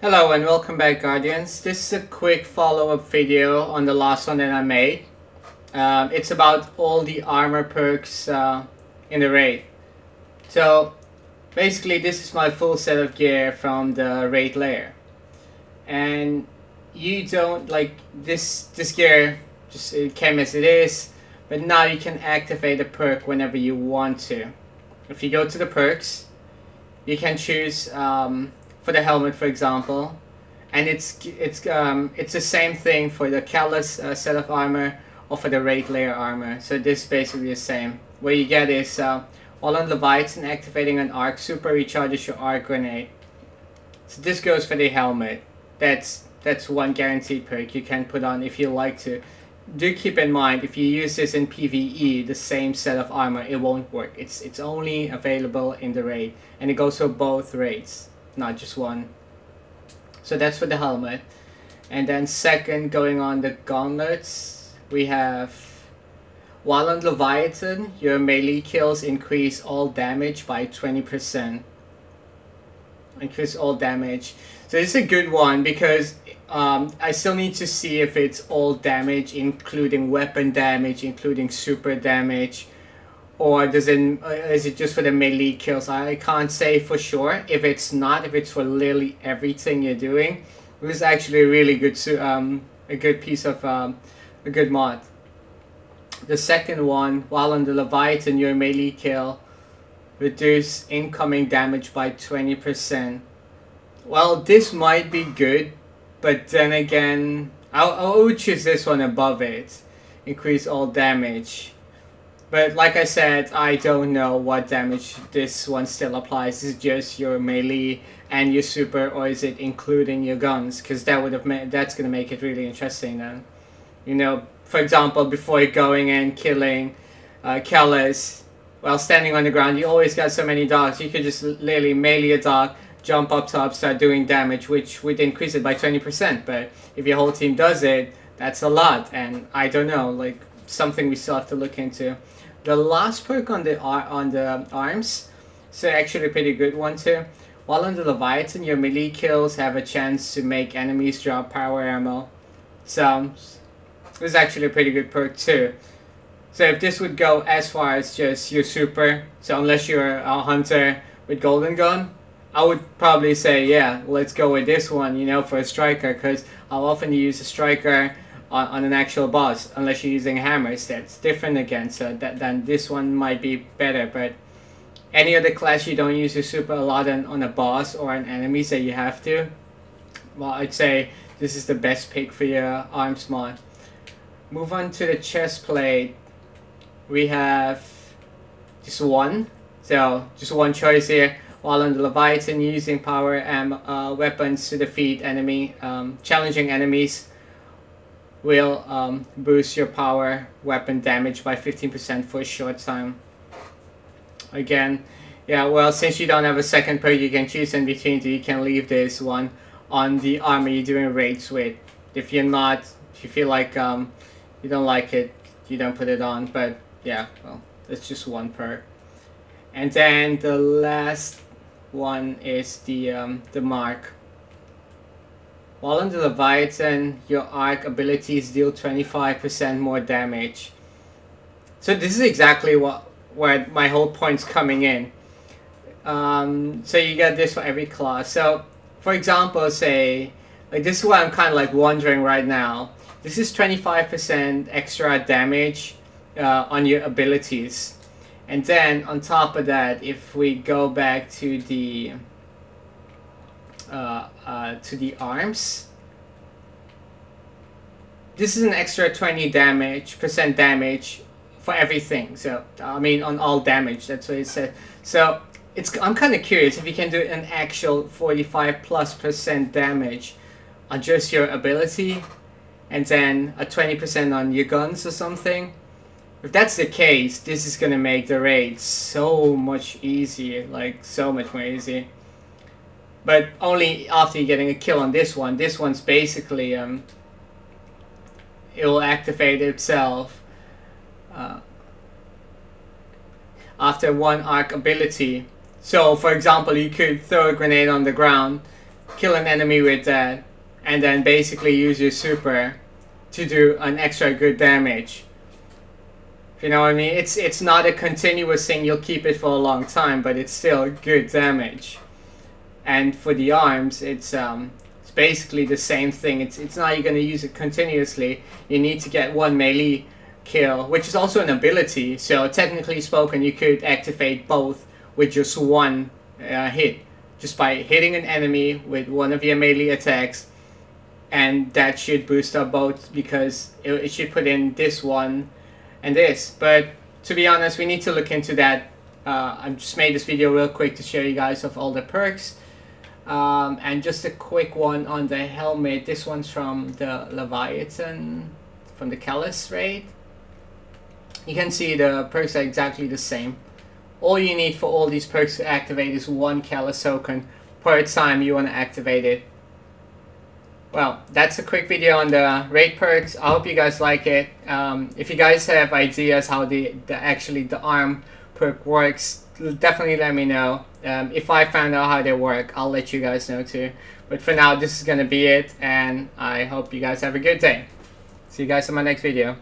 Hello and welcome back, Guardians. This is a quick follow-up video on the last one that I made. It's about all the armor perks in the raid. So basically this is my full set of gear from the raid layer. And you don't like this gear, just it came as it is, but now you can activate a perk whenever you want to. If you go to the perks, you can choose for the helmet, for example, and it's the same thing for the Callus set of armor or for the raid layer armor. So this is basically the same. What you get is while on Leviathan, activating an arc super recharges your arc grenade. So this goes for the helmet. That's one guaranteed perk you can put on if you like to. Do keep in mind, if you use this in PvE, the same set of armor, it won't work. It's only available in the raid, and it goes for both raids, not just one. So that's for the helmet. And then second, going on the gauntlets, we have while on Leviathan, your melee kills increase all damage by 20%. Increase all damage. So this is a good one because I still need to see if it's all damage, including weapon damage, including super damage, or is it just for the melee kills? I can't say for sure. If it's not, if it's for literally everything you're doing, this is actually a really good, a good piece of a good mod. The second one, while on the Leviathan, your melee kill reduce incoming damage by 20%. Well, this might be good, but then again, I would choose this one above it. Increase all damage. But like I said, I don't know what damage this one still applies. Is it just your melee and your super, or is it including your guns? Because that's gonna make it really interesting then. You know, for example, before going and killing Callus, while standing on the ground, you always got so many dogs. You could just literally melee a dog, jump up top, start doing damage, which would increase it by 20%. But if your whole team does it, that's a lot. And I don't know, like something we still have to look into. The last perk on the arms, so actually a pretty good one too. While on the Leviathan, your melee kills have a chance to make enemies drop power ammo. So this is actually a pretty good perk too. So if this would go as far as just your super, so unless you're a hunter with golden gun, I would probably say, yeah, let's go with this one, you know, for a striker, because how often you use a striker on an actual boss, unless you're using hammers, that's different again, so then this one might be better. But any other class you don't use your super a lot on a boss or on enemies that you have to, well, I'd say this is the best pick for your arms mod. Move on to the chest plate. We have just one, so just one choice here. While on the Leviathan, using power and weapons to defeat challenging enemies will boost your power weapon damage by 15% for a short time. Again, yeah, well, since you don't have a second perk you can choose in between, so you can leave this one on the armor you're doing raids with. If you feel like you don't like it, you don't put it on. But yeah, well, that's just one perk. And then the last one is the mark. While on the Leviathan, your arc abilities deal 25% more damage. So this is exactly where my whole point's coming in. So you get this for every class. So for example, say, like this is what I'm kind of like wondering right now. This is 25% extra damage on your abilities. And then on top of that, if we go back to the arms, this is an extra 20% damage for everything. So I mean on all damage, that's what it said. So I'm kind of curious if you can do an actual 45+% damage on just your ability, and then a 20% on your guns or something. If that's the case, this is gonna make the raid so much easier, like so much more easy. But only after you're getting a kill on this one. This one's basically it will activate itself after one arc ability. So for example, you could throw a grenade on the ground, kill an enemy with that, and then basically use your super to do an extra good damage. You know what I mean? It's not a continuous thing, you'll keep it for a long time, but it's still good damage. And for the arms, it's basically the same thing. It's not you're gonna use it continuously. You need to get one melee kill, which is also an ability. So technically spoken, you could activate both with just one hit, just by hitting an enemy with one of your melee attacks, and that should boost up both because it should put in this one and this. But to be honest, we need to look into that. I just made this video real quick to show you guys of all the perks. And just a quick one on the helmet. This one's from the Leviathan, from the Callus raid. You can see the perks are exactly the same. All you need for all these perks to activate is one Callus token per time you want to activate it. Well, that's a quick video on the raid perks. I hope you guys like it. If you guys have ideas how the arm perk works, definitely let me know. If I found out how they work, I'll let you guys know too. But for now, this is gonna be it, and I hope you guys have a good day. See you guys in my next video.